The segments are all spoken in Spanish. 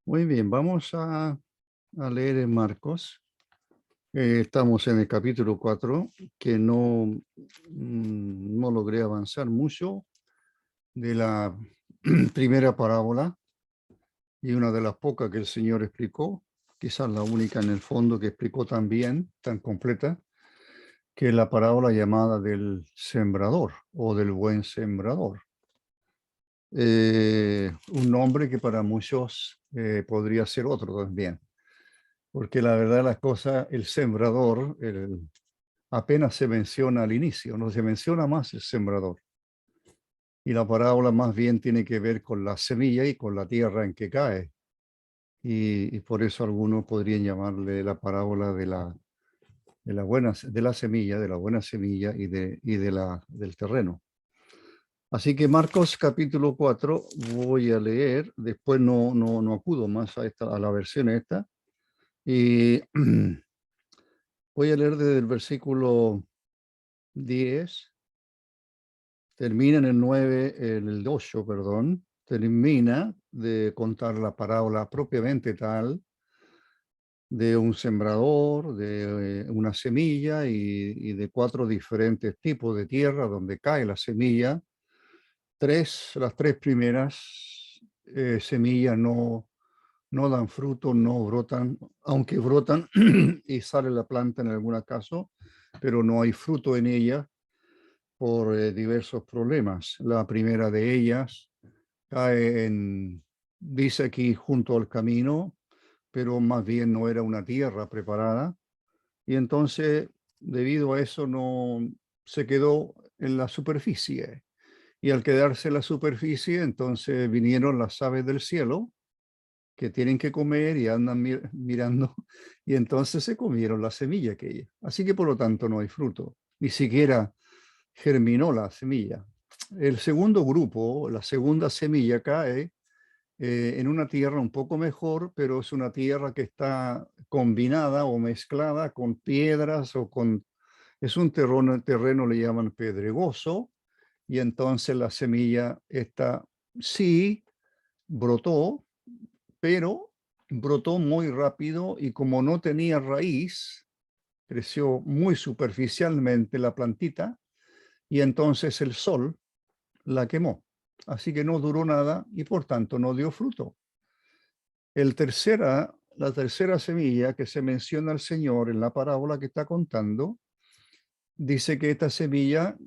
Muy bien, vamos a leer en Marcos. Estamos en el capítulo 4, que no logré avanzar mucho de la primera parábola y una de las pocas que el Señor explicó, quizás la única en el fondo que explicó tan bien, tan completa, que es la parábola llamada del sembrador o del buen sembrador. Un nombre que para muchos podría ser otro también. Porque la verdad las cosas, el sembrador apenas se menciona al inicio, no se menciona más el sembrador. Y la parábola más bien tiene que ver con la semilla y con la tierra en que cae. Y por eso algunos podrían llamarle la parábola de la semilla, de la buena semilla del terreno. Así que Marcos capítulo 4 voy a leer, después no acudo más a la versión esta, y voy a leer desde el versículo 10, termina en el 9, en el 8, perdón, termina de contar la parábola propiamente tal de un sembrador, de una semilla y de 4 diferentes tipos de tierra donde cae la semilla. Las tres primeras semillas no dan fruto, no brotan, aunque brotan y sale la planta en algún caso, pero no hay fruto en ella por diversos problemas. La primera de ellas cae dice aquí, junto al camino, pero más bien no era una tierra preparada. Y entonces, debido a eso, no se quedó en la superficie. Y al quedarse en la superficie, entonces vinieron las aves del cielo que tienen que comer y andan mirando, y entonces se comieron la semilla aquella. Así que por lo tanto no hay fruto, ni siquiera germinó la semilla. El segundo grupo, la segunda semilla cae en una tierra un poco mejor, pero es una tierra que está combinada o mezclada con piedras es un terreno le llaman pedregoso, y entonces la semilla está, sí, brotó, pero brotó muy rápido y como no tenía raíz, creció muy superficialmente la plantita y entonces el sol la quemó. Así que no duró nada y por tanto no dio fruto. La tercera semilla que se menciona al Señor en la parábola que está contando, dice que esta semilla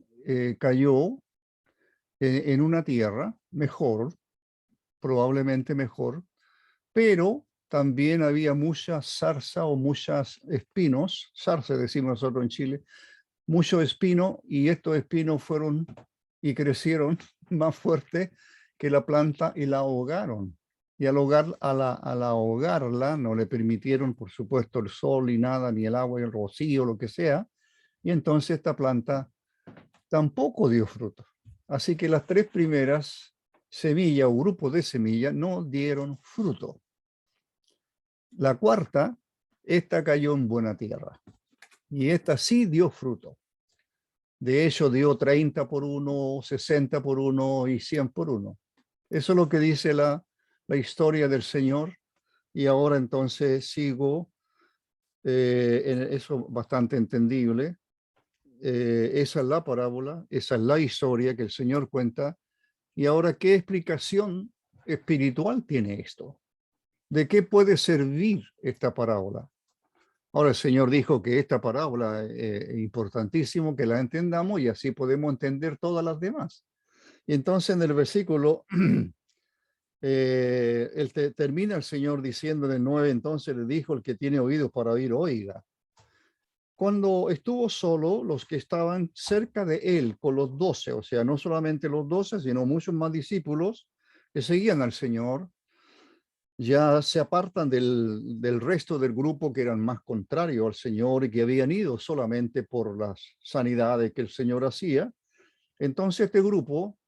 cayó en una tierra mejor, probablemente mejor, pero también había mucha zarza o muchos espinos, zarza decimos nosotros en Chile, mucho espino, y estos espinos fueron y crecieron más fuerte que la planta y la ahogaron. Y al ahogarla no le permitieron, por supuesto, el sol y nada, ni el agua y el rocío, lo que sea, y entonces esta planta tampoco dio fruto. Así que las tres primeras semillas o grupos de semillas no dieron fruto. La cuarta, esta cayó en buena tierra y esta sí dio fruto. De hecho, dio 30 por 1, 60 por 1 y 100 por 1. Eso es lo que dice la historia del Señor. Y ahora entonces sigo, en eso bastante entendible. Esa es la parábola, esa es la historia que el Señor cuenta. Y ahora, ¿qué explicación espiritual tiene esto? ¿De qué puede servir esta parábola? Ahora el Señor dijo que esta parábola es importantísimo que la entendamos y así podemos entender todas las demás. Y entonces en el versículo, termina el Señor diciendo en el 9, entonces le dijo: el que tiene oídos para oír, oiga. Cuando estuvo solo, los que estaban cerca de él, con los 12, o sea, no solamente los 12, sino muchos más discípulos que seguían al Señor, ya se apartan del resto del grupo que eran más contrarios al Señor y que habían ido solamente por las sanidades que el Señor hacía. Entonces este grupo,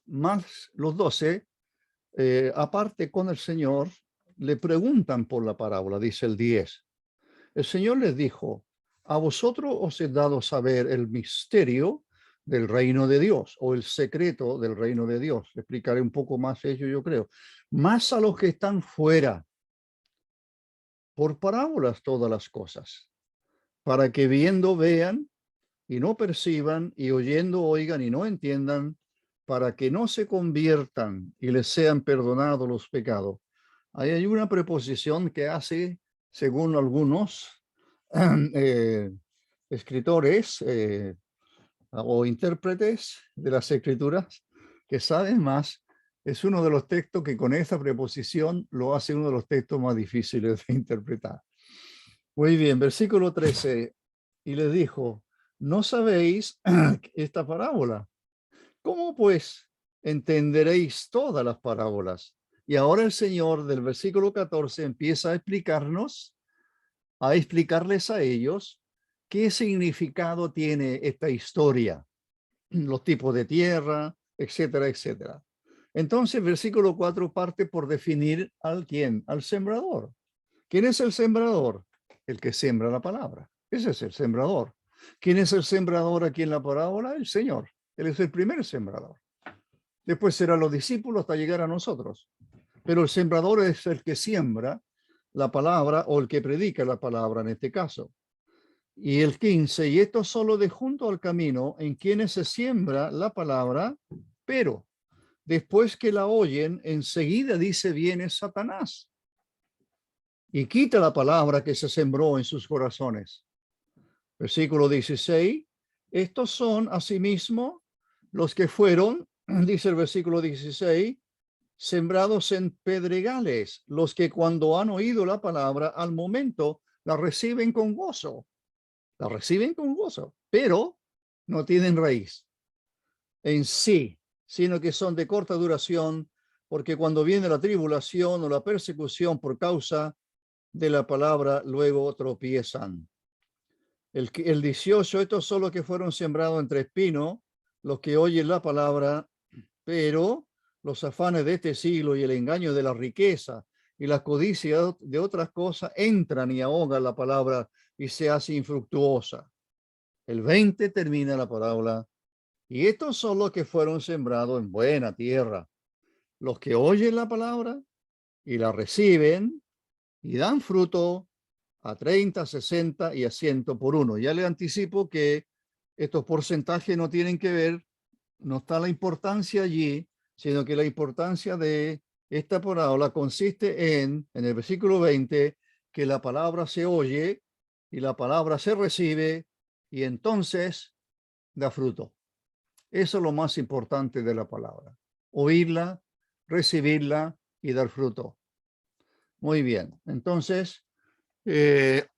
más los 12, aparte con el Señor, le preguntan por la parábola, dice el 10. El Señor les dijo: a vosotros os he dado saber el misterio del reino de Dios, o el secreto del reino de Dios. Le explicaré un poco más ello, yo creo. Más a los que están fuera, por parábolas todas las cosas, para que viendo vean y no perciban, y oyendo oigan y no entiendan, para que no se conviertan y les sean perdonados los pecados. Ahí hay una preposición que hace, según algunos eh, escritores o intérpretes de las escrituras que saben más, es uno de los textos que con esta preposición lo hace uno de los textos más difíciles de interpretar. Muy bien, versículo 13. Y les dijo, ¿no sabéis esta parábola? ¿Cómo pues entenderéis todas las parábolas? Y ahora el Señor del versículo 14 empieza a explicarnos, a explicarles a ellos qué significado tiene esta historia, los tipos de tierra, etcétera, etcétera. Entonces, versículo 4 parte por definir al quién, al sembrador. ¿Quién es el sembrador? El que siembra la palabra. Ese es el sembrador. ¿Quién es el sembrador aquí en la parábola? El Señor. Él es el primer sembrador. Después serán los discípulos hasta llegar a nosotros. Pero el sembrador es el que siembra la palabra o el que predica la palabra en este caso. Y el 15, y esto solo de junto al camino en quienes se siembra la palabra, pero después que la oyen, enseguida dice viene Satanás y quita la palabra que se sembró en sus corazones. Versículo 16, estos son asimismo los que fueron, dice el versículo 16, sembrados en pedregales, los que cuando han oído la palabra al momento la reciben con gozo. La reciben con gozo, pero no tienen raíz en sí, sino que son de corta duración, porque cuando viene la tribulación o la persecución por causa de la palabra, luego tropiezan. El 18, estos son los que fueron sembrados entre espinos, los que oyen la palabra, pero los afanes de este siglo y el engaño de la riqueza y la codicia de otras cosas entran y ahogan la palabra y se hace infructuosa. El 20 termina la parábola. Y estos son los que fueron sembrados en buena tierra, los que oyen la palabra y la reciben y dan fruto a 30, 60 y a 100 por uno. Ya le anticipo que estos porcentajes no tienen que ver, no está la importancia allí, sino que la importancia de esta parábola consiste en el versículo 20, que la palabra se oye y la palabra se recibe y entonces da fruto. Eso es lo más importante de la palabra. Oírla, recibirla y dar fruto. Muy bien. Entonces,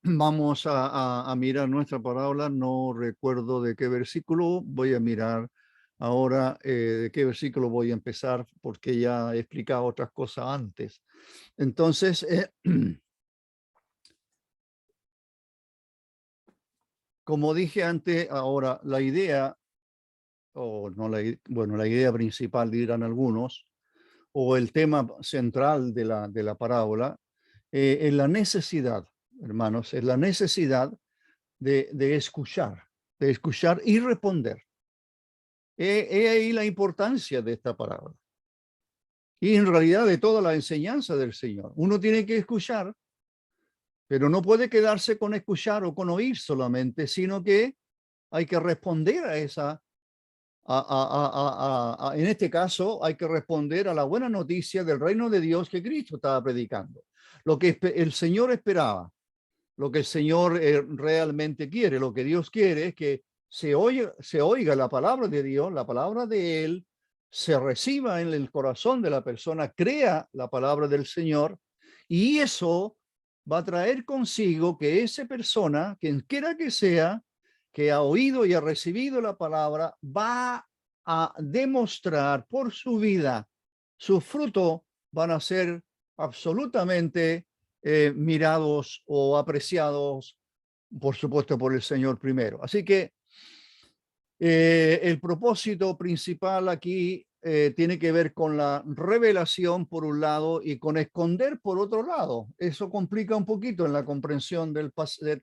vamos a mirar nuestra parábola. No recuerdo de qué versículo. Voy a mirar ahora de qué versículo voy a empezar porque ya he explicado otras cosas antes. Entonces, como dije antes, ahora la idea, o no bueno, la idea principal dirán algunos, o el tema central de la parábola, es la necesidad, hermanos, es la necesidad de escuchar y responder. He ahí la importancia de esta parábola. Y en realidad de toda la enseñanza del Señor. Uno tiene que escuchar, pero no puede quedarse con escuchar o con oír solamente, sino que hay que responder a esa en este caso, hay que responder a la buena noticia del reino de Dios que Cristo estaba predicando. Lo que el Señor esperaba, lo que el Señor realmente quiere, lo que Dios quiere es que se oiga la palabra de Dios, la palabra de Él, se reciba en el corazón de la persona, crea la palabra del Señor, y eso va a traer consigo que esa persona, quien quiera que sea, que ha oído y ha recibido la palabra, va a demostrar por su vida, su fruto van a ser absolutamente mirados o apreciados, por supuesto, por el Señor primero. Así que el propósito principal aquí tiene que ver con la revelación por un lado y con esconder por otro lado. Eso complica un poquito en la comprensión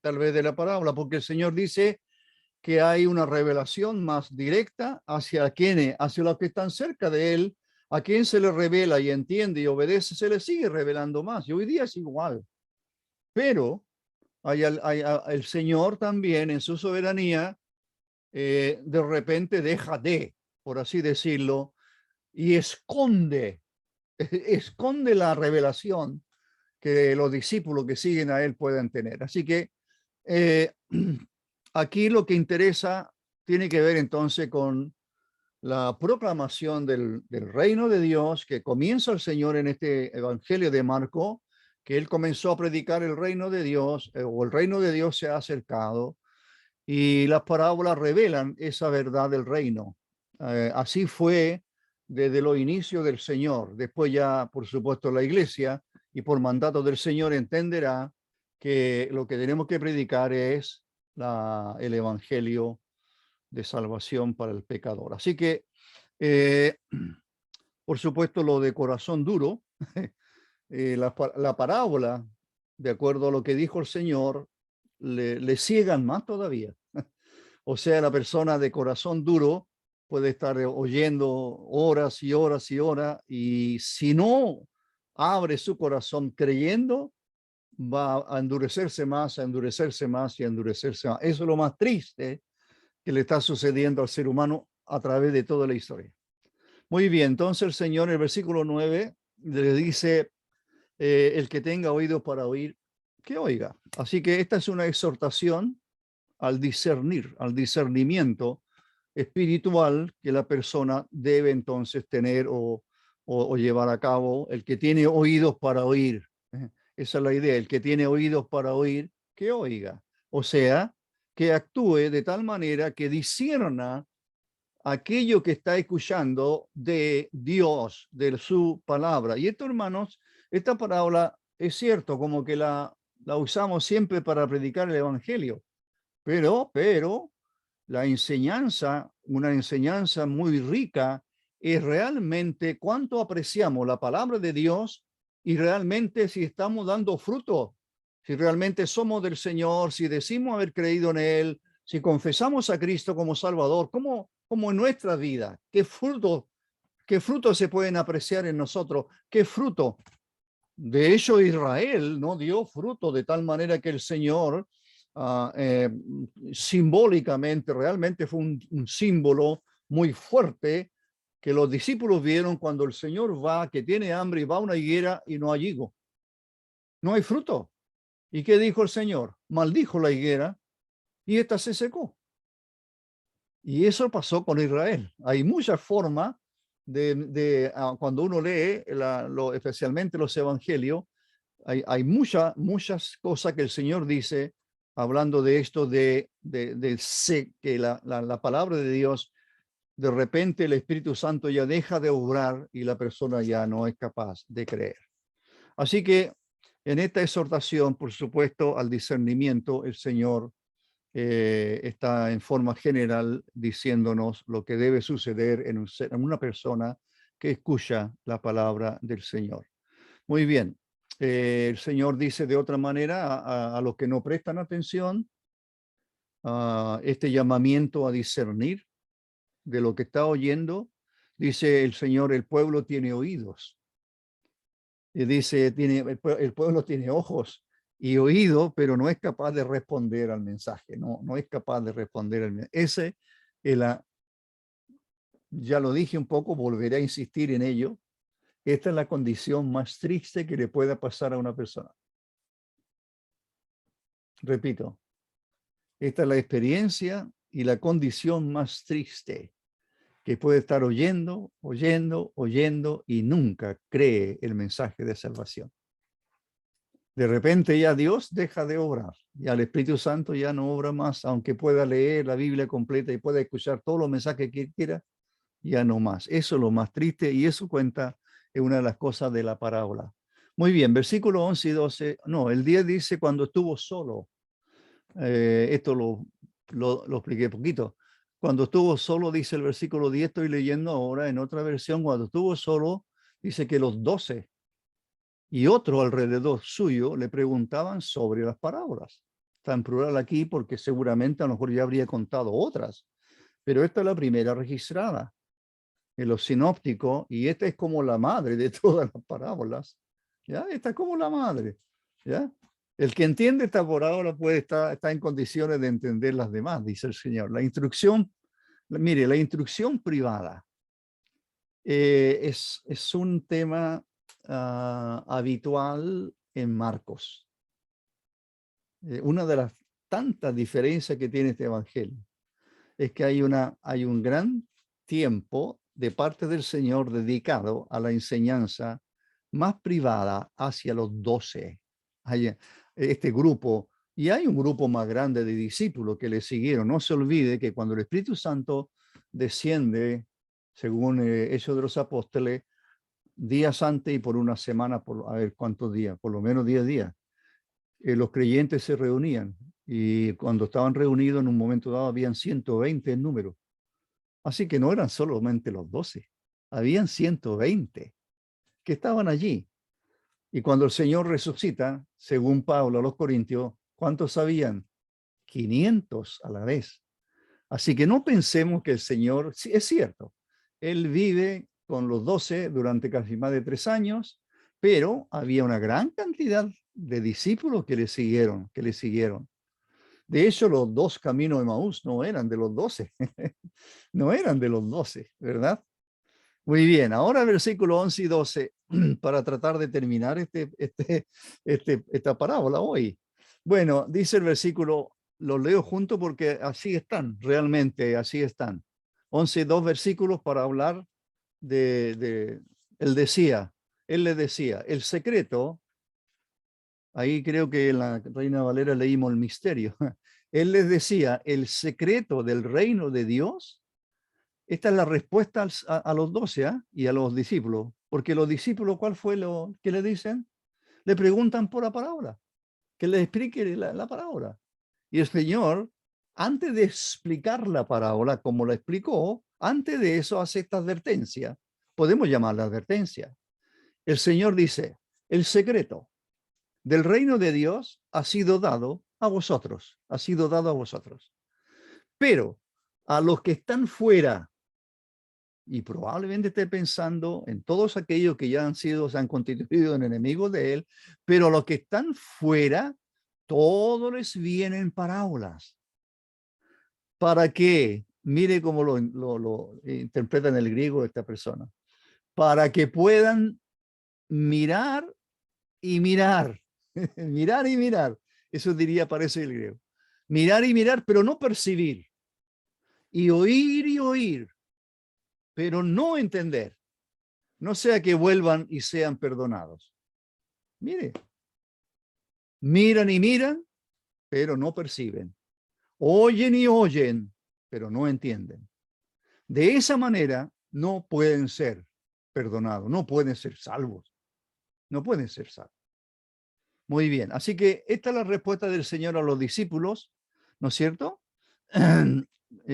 tal vez de la parábola, porque el Señor dice que hay una revelación más directa hacia quienes, hacia los que están cerca de Él, a quien se le revela y entiende y obedece, se le sigue revelando más. Y hoy día es igual. pero el Señor también en su soberanía de repente deja por así decirlo, y esconde la revelación que los discípulos que siguen a él puedan tener. Así que eh, aquí lo que interesa tiene que ver entonces con la proclamación del reino de Dios que comienza el Señor en este Evangelio de Marco, que él comenzó a predicar el reino de Dios, o el reino de Dios se ha acercado, y las parábolas revelan esa verdad del reino. Así fue desde los inicios del Señor. Después ya, por supuesto, la iglesia, y por mandato del Señor, entenderá que lo que tenemos que predicar es el evangelio de salvación para el pecador. Así que, eh, por supuesto, lo de corazón duro, la parábola, de acuerdo a lo que dijo el Señor, le ciegan más todavía. O sea, la persona de corazón duro puede estar oyendo horas y horas y horas, y si no abre su corazón creyendo, va a endurecerse más, a endurecerse más y a endurecerse más. Eso es lo más triste que le está sucediendo al ser humano a través de toda la historia. Muy bien, entonces el Señor en el versículo 9 le dice, el que tenga oídos para oír, que oiga. Así que esta es una exhortación al discernir, al discernimiento espiritual que la persona debe entonces tener o llevar a cabo. El que tiene oídos para oír, esa es la idea, el que tiene oídos para oír, que oiga. O sea, que actúe de tal manera que discierna aquello que está escuchando de Dios, de su palabra. Y esto, hermanos, esta parábola es cierto, como que la usamos siempre para predicar el evangelio, pero la enseñanza, una enseñanza muy rica, es realmente cuánto apreciamos la palabra de Dios y realmente si estamos dando fruto, si realmente somos del Señor, si decimos haber creído en Él, si confesamos a Cristo como Salvador, como en nuestra vida, qué frutos se pueden apreciar en nosotros, qué fruto. De hecho, Israel no dio fruto de tal manera que el Señor simbólicamente, realmente fue un símbolo muy fuerte que los discípulos vieron cuando el Señor va, que tiene hambre y va a una higuera y no hay higo. No hay fruto. ¿Y qué dijo el Señor? Maldijo la higuera y ésta se secó. Y eso pasó con Israel. Hay muchas formas cuando uno lee, especialmente los evangelios, hay muchas cosas que el Señor dice hablando de esto, que la palabra de Dios, de repente el Espíritu Santo ya deja de obrar y la persona ya no es capaz de creer. Así que en esta exhortación, por supuesto, al discernimiento, el Señor está en forma general diciéndonos lo que debe suceder en una persona que escucha la palabra del Señor. Muy bien. El Señor dice de otra manera a los que no prestan atención a este llamamiento a discernir de lo que está oyendo. Dice el Señor, el pueblo tiene oídos. Y dice, el pueblo tiene ojos y oído, pero no es capaz de responder al mensaje. No es capaz de responder al mensaje. Ese es ya lo dije un poco, volveré a insistir en ello. Esta es la condición más triste que le pueda pasar a una persona. Repito, esta es la experiencia y la condición más triste, que puede estar oyendo y nunca cree el mensaje de salvación. De repente ya Dios deja de obrar, ya el Espíritu Santo ya no obra más, aunque pueda leer la Biblia completa y pueda escuchar todos los mensajes que quiera, ya no más. Eso es lo más triste y eso cuenta en una de las cosas de la parábola. Muy bien, versículo 11 y 12, no, el 10 dice cuando estuvo solo. Esto lo expliqué poquito. Cuando estuvo solo, dice el versículo 10, estoy leyendo ahora en otra versión, cuando estuvo solo, dice que los 12 y otro alrededor suyo le preguntaban sobre las parábolas. Está en plural aquí porque seguramente a lo mejor ya habría contado otras, pero esta es la primera registrada en los sinópticos y esta es como la madre de todas las parábolas. ¿Ya? Esta es como la madre. ¿Ya? El que entiende esta parábola puede está en condiciones de entender las demás, dice el Señor. La instrucción, mire, la instrucción privada es un tema habitual en Marcos. Una de las tantas diferencias que tiene este evangelio es que hay un gran tiempo de parte del Señor dedicado a la enseñanza más privada hacia los 12. Hay este grupo, y hay un grupo más grande de discípulos que le siguieron. No se olvide que cuando el Espíritu Santo desciende, según Hechos de los Apóstoles, días antes y por una semana, por a ver cuántos días, por lo menos 10 días, los creyentes se reunían, y cuando estaban reunidos en un momento dado habían 120 en número. Así que no eran solamente los 12, habían 120 que estaban allí. Y cuando el Señor resucita, según Pablo a los Corintios, ¿cuántos habían? 500 a la vez. Así que no pensemos que el Señor, sí, es cierto, Él vive con los 12 durante casi más de 3 años, pero había una gran cantidad de discípulos que le siguieron, De hecho, los 2 caminos de Maús no eran de los 12, no eran de los 12, ¿verdad? Muy bien, ahora versículo 11 y 12, para tratar de terminar esta parábola hoy. Bueno, dice el versículo, lo leo junto porque así están, realmente así están. 11 y 2 versículos para hablar él decía, él le decía, el secreto, ahí creo que en la Reina Valera leímos el misterio. Él les decía, el secreto del reino de Dios. Esta es la respuesta a los 12 y a los discípulos, porque los discípulos, ¿cuál fue lo que le dicen? Le preguntan por la parábola, que les explique la parábola. Y el Señor, antes de explicar la parábola como la explicó, antes de eso hace esta advertencia. Podemos llamarla advertencia. El Señor dice, el secreto del reino de Dios ha sido dado a vosotros, ha sido dado a vosotros. Pero a los que están fuera, y probablemente esté pensando en todos aquellos que ya se han constituido en enemigos de él, pero a los que están fuera, todos les vienen parábolas. ¿Para qué? Mire cómo lo interpreta en el griego esta persona. Para que puedan mirar y mirar, mirar y mirar. Eso diría, parece el griego. Mirar y mirar, pero no percibir. Y oír, pero no entender. No sea que vuelvan y sean perdonados. Mire, miran y miran, pero no perciben. Oyen y oyen, pero no entienden. De esa manera no pueden ser perdonados, no pueden ser salvos, no pueden ser salvos. Muy bien, así que esta es la respuesta del Señor a los discípulos, ¿no es cierto?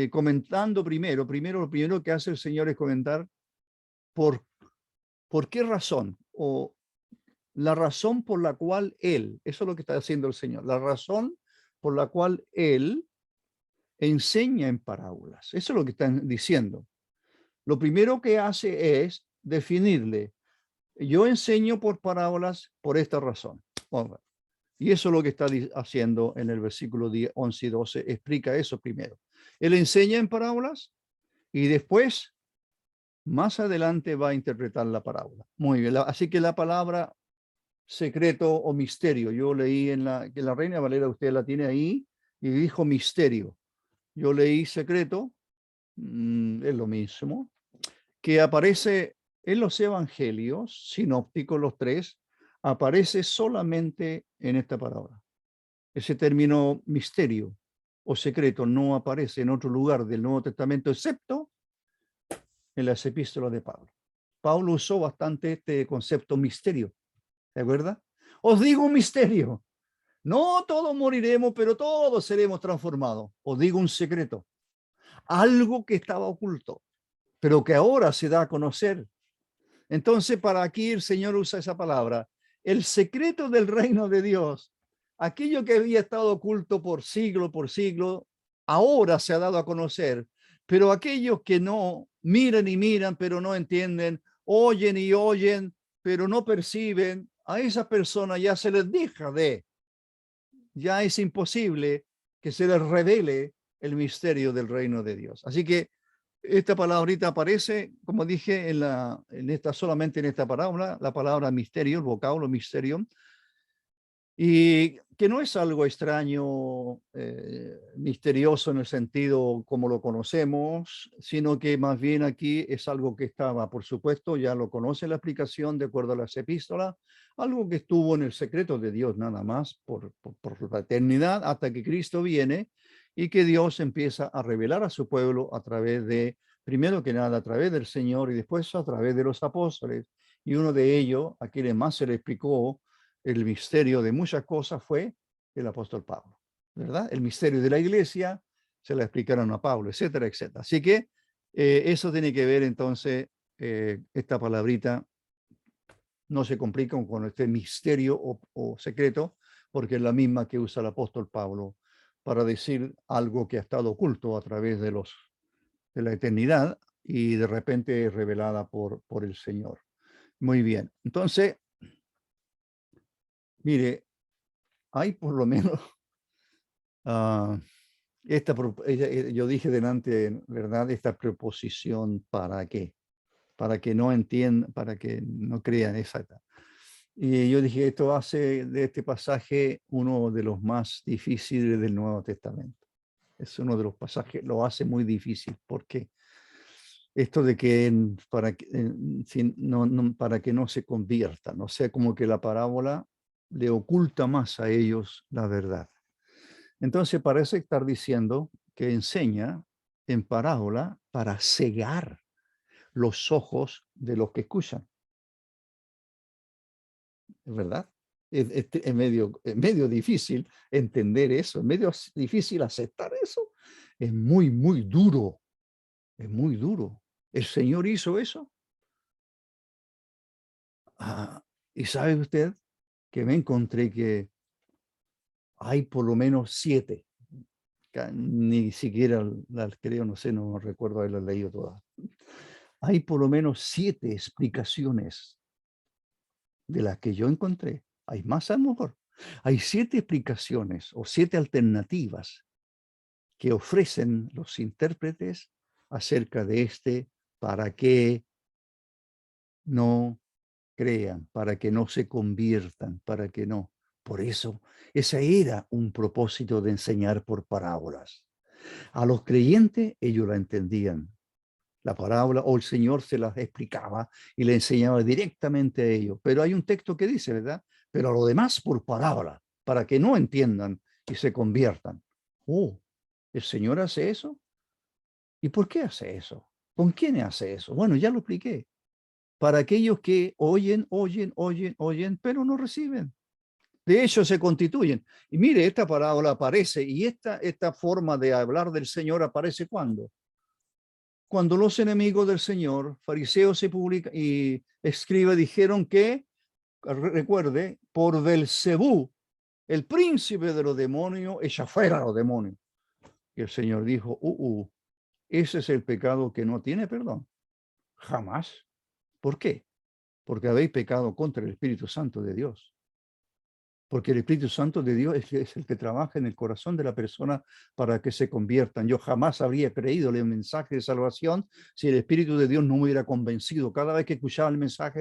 Comentando lo primero que hace el Señor es comentar por qué razón, o la razón por la cual Él, eso es lo que está haciendo el Señor, la razón por la cual Él enseña en parábolas. Eso es lo que están diciendo. Lo primero que hace es definirle, yo enseño por parábolas por esta razón. Y eso es lo que está haciendo en el versículo 11 y 12, explica eso primero. Él enseña en parábolas y después, más adelante, va a interpretar la parábola. Muy bien, así que la palabra secreto o misterio, yo leí que la Reina Valera, usted la tiene ahí, y dijo misterio. Yo leí secreto, es lo mismo, que aparece en los evangelios sinópticos, los 3, aparece solamente en esta palabra. Ese término misterio o secreto no aparece en otro lugar del Nuevo Testamento, excepto en las epístolas de Pablo. Pablo usó bastante este concepto misterio, ¿de acuerdo? Os digo un misterio. No todos moriremos, pero todos seremos transformados. Os digo un secreto. Algo que estaba oculto, pero que ahora se da a conocer. Entonces, para aquí el Señor usa esa palabra. El secreto del reino de Dios, aquello que había estado oculto por siglo, ahora se ha dado a conocer. Pero aquellos que no miran y miran, pero no entienden, oyen y oyen, pero no perciben, a esas personas ya se les deja de ya es imposible que se les revele el misterio del reino de Dios. Así que esta palabrita aparece, como dije, solamente en esta parábola, la palabra misterio, el vocablo misterio, y que no es algo extraño, misterioso en el sentido como lo conocemos, sino que más bien aquí es algo que estaba, por supuesto, ya lo conoce la explicación de acuerdo a las epístolas, algo que estuvo en el secreto de Dios nada más por la eternidad hasta que Cristo viene y que Dios empieza a revelar a su pueblo a través de, primero que nada, a través del Señor y después a través de los apóstoles. Y uno de ellos, a quienes más se le explicó el misterio de muchas cosas, fue el apóstol Pablo, ¿verdad? El misterio de la iglesia se la explicaron a Pablo, etcétera, etcétera. Así que eso tiene que ver entonces, esta palabrita no se complica con este misterio o secreto, porque es la misma que usa el apóstol Pablo para decir algo que ha estado oculto a través de la eternidad y de repente revelada por el Señor. Muy bien. Entonces, mire, hay por lo menos, yo dije delante, ¿verdad? Esta preposición, ¿para qué? Para que no entiendan, para que no crean esa. Y yo dije, esto hace de este pasaje uno de los más difíciles del Nuevo Testamento. Es uno de los pasajes, lo hace muy difícil. ¿Por qué? Esto de que para que no se conviertan, o sea, como que la parábola le oculta más a ellos la verdad. Entonces parece estar diciendo que enseña en parábola para cegar los ojos de los que escuchan. ¿Es verdad? Es medio difícil entender eso, es medio difícil aceptar eso. Es muy, muy duro. Es muy duro. ¿El Señor hizo eso? Ah, y sabe usted que me encontré que hay por lo menos 7. Ni siquiera las creo, no sé, no recuerdo haberlas leído todas. Hay por lo menos 7 explicaciones de las que yo encontré. Hay más a lo mejor. Hay 7 explicaciones o 7 alternativas que ofrecen los intérpretes acerca de para que no crean, para que no se conviertan, para que no. Por eso, ese era un propósito de enseñar por parábolas. A los creyentes ellos la entendían. La parábola o el Señor se las explicaba y le enseñaba directamente a ellos. Pero hay un texto que dice, ¿verdad? Pero a lo demás por parábola, para que no entiendan y se conviertan. Oh, ¿el Señor hace eso? ¿Y por qué hace eso? ¿Con quién hace eso? Bueno, ya lo expliqué. Para aquellos que oyen, oyen, oyen, oyen, pero no reciben. De hecho, se constituyen. Y mire, esta parábola aparece y esta forma de hablar del Señor aparece ¿cuándo? Cuando los enemigos del Señor, fariseos y escribas, dijeron que, recuerde, por Belcebú, el príncipe de los demonios, echa fuera a los demonios. Y el Señor dijo, ese es el pecado que no tiene perdón. Jamás. ¿Por qué? Porque habéis pecado contra el Espíritu Santo de Dios. Porque el Espíritu Santo de Dios es el que trabaja en el corazón de la persona para que se conviertan. Yo jamás habría creído el mensaje de salvación si el Espíritu de Dios no me hubiera convencido. Cada vez que escuchaba el mensaje,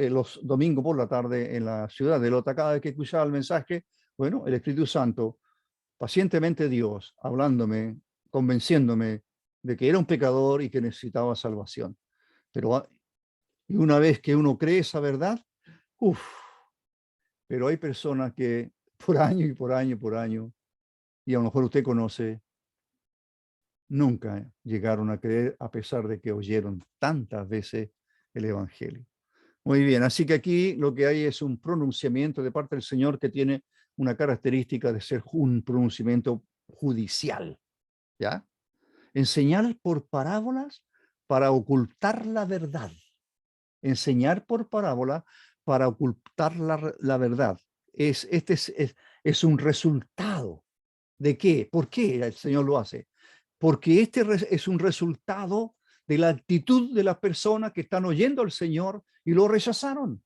los domingos por la tarde en la ciudad de Lota, cada vez que escuchaba el mensaje, bueno, el Espíritu Santo, pacientemente Dios, hablándome, convenciéndome de que era un pecador y que necesitaba salvación. Y una vez que uno cree esa verdad, pero hay personas que por año y por año y por año, y a lo mejor usted conoce, nunca llegaron a creer a pesar de que oyeron tantas veces el Evangelio. Muy bien, así que aquí lo que hay es un pronunciamiento de parte del Señor que tiene una característica de ser un pronunciamiento judicial, ¿ya? Enseñar por parábolas para ocultar la verdad. Enseñar por parábola para ocultar la verdad. Es un resultado. ¿De qué? ¿Por qué el Señor lo hace? Porque es un resultado de la actitud de las personas que están oyendo al Señor y lo rechazaron.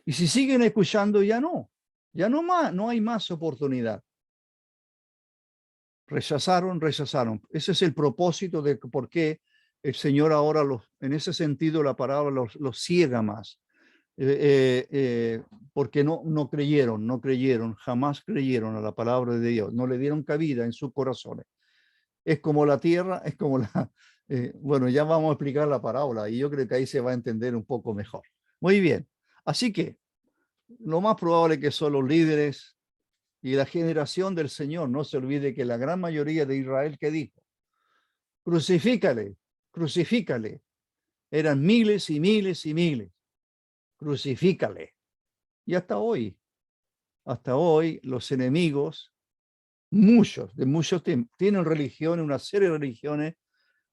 Y si siguen escuchando, ya no más, no hay más oportunidad. Rechazaron. Ese es el propósito de por qué el Señor ahora, en ese sentido, la palabra los ciega más. Porque no creyeron, jamás creyeron a la palabra de Dios, no le dieron cabida en sus corazones. Es como la tierra, es como la... bueno, ya vamos a explicar la parábola y yo creo que ahí se va a entender un poco mejor. Muy bien, así que lo más probable es que son los líderes y la generación del Señor. No se olvide que la gran mayoría de Israel que dijo, crucifícale, crucifícale, eran miles y miles y miles, crucifícale. Y hasta hoy los enemigos, muchos, de muchos tienen religiones, una serie de religiones,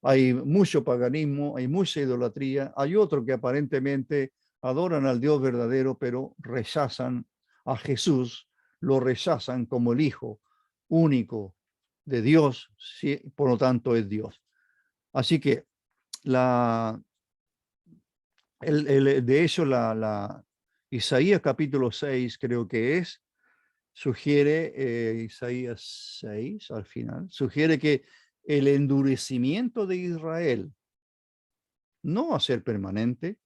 hay mucho paganismo, hay mucha idolatría, hay otros que aparentemente adoran al Dios verdadero, pero rechazan a Jesús, lo rechazan como el Hijo único de Dios, por lo tanto es Dios. Así que de hecho Isaías capítulo 6 creo que sugiere, Isaías 6 al final, sugiere que el endurecimiento de Israel no va a ser permanente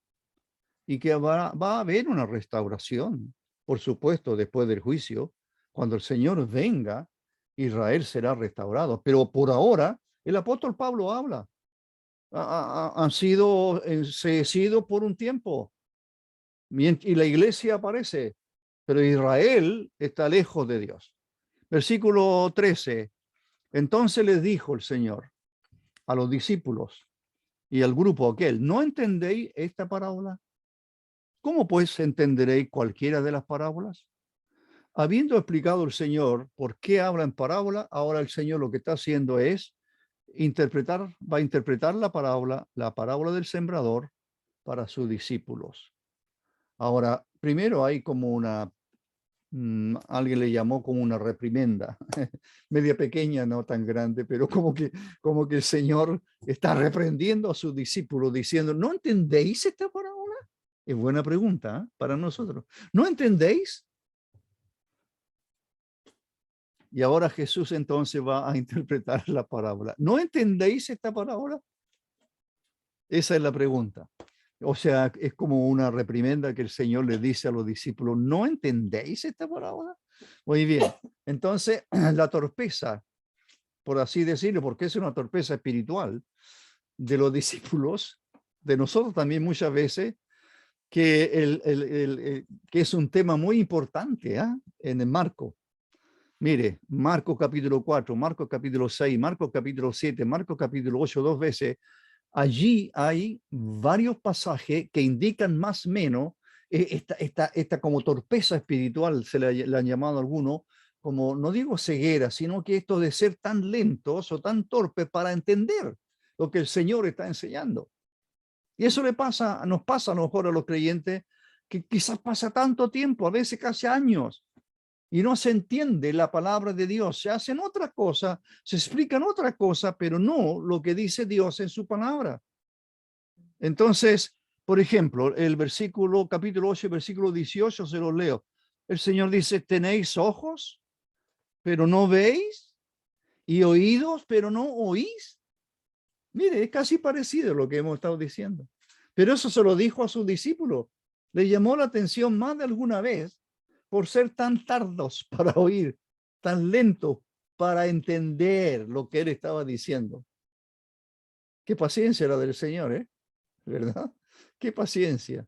y que va a haber una restauración, por supuesto, después del juicio. Cuando el Señor venga, Israel será restaurado. Pero por ahora, el apóstol Pablo habla, han sido enseguecidos por un tiempo y la iglesia aparece, pero Israel está lejos de Dios. Versículo 13. Entonces les dijo el Señor a los discípulos y al grupo aquel, ¿no entendéis esta parábola? ¿Cómo pues entenderéis cualquiera de las parábolas? Habiendo explicado el Señor por qué habla en parábola, ahora el Señor lo que está haciendo es va a interpretar la parábola del sembrador para sus discípulos. Ahora, primero hay como alguien le llamó como una reprimenda, media pequeña, no tan grande, pero como que el Señor está reprendiendo a sus discípulos diciendo, ¿no entendéis esta parábola? Es buena pregunta, ¿eh? Para nosotros. ¿No entendéis? Y ahora Jesús entonces va a interpretar la parábola. ¿No entendéis esta parábola? Esa es la pregunta. O sea, es como una reprimenda que el Señor le dice a los discípulos, ¿no entendéis esta parábola? Muy bien. Entonces, la torpeza, por así decirlo, porque es una torpeza espiritual de los discípulos, de nosotros también muchas veces, que es un tema muy importante en el Marco. Mire, Marcos capítulo 4, Marcos capítulo 6, Marcos capítulo 7, Marcos capítulo 8, 2 veces. Allí hay varios pasajes que indican más o menos esta como torpeza espiritual, se le han llamado a algunos, como no digo ceguera, sino que esto de ser tan lentos o tan torpes para entender lo que el Señor está enseñando. Y eso nos pasa a lo mejor a los creyentes, que quizás pasa tanto tiempo, a veces casi años, y no se entiende la palabra de Dios. Se hacen otra cosa, se explican otra cosa, pero no lo que dice Dios en su palabra. Entonces, por ejemplo, el capítulo 8, versículo 18, se lo leo. El Señor dice, tenéis ojos, pero no veis, y oídos, pero no oís. Mire, es casi parecido a lo que hemos estado diciendo. Pero eso se lo dijo a sus discípulos. Le llamó la atención más de alguna vez por ser tan tardos para oír, tan lentos para entender lo que él estaba diciendo. Qué paciencia la del Señor, ¿verdad? Qué paciencia.